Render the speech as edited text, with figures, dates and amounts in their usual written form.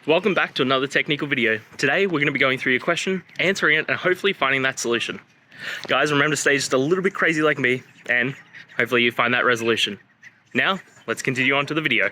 Welcome back to another technical video. Today we're going to be going through your question, answering it, and hopefully finding that solution. Guys, remember to stay just a little bit crazy like me, and hopefully you find that resolution. Now, let's continue on to the video.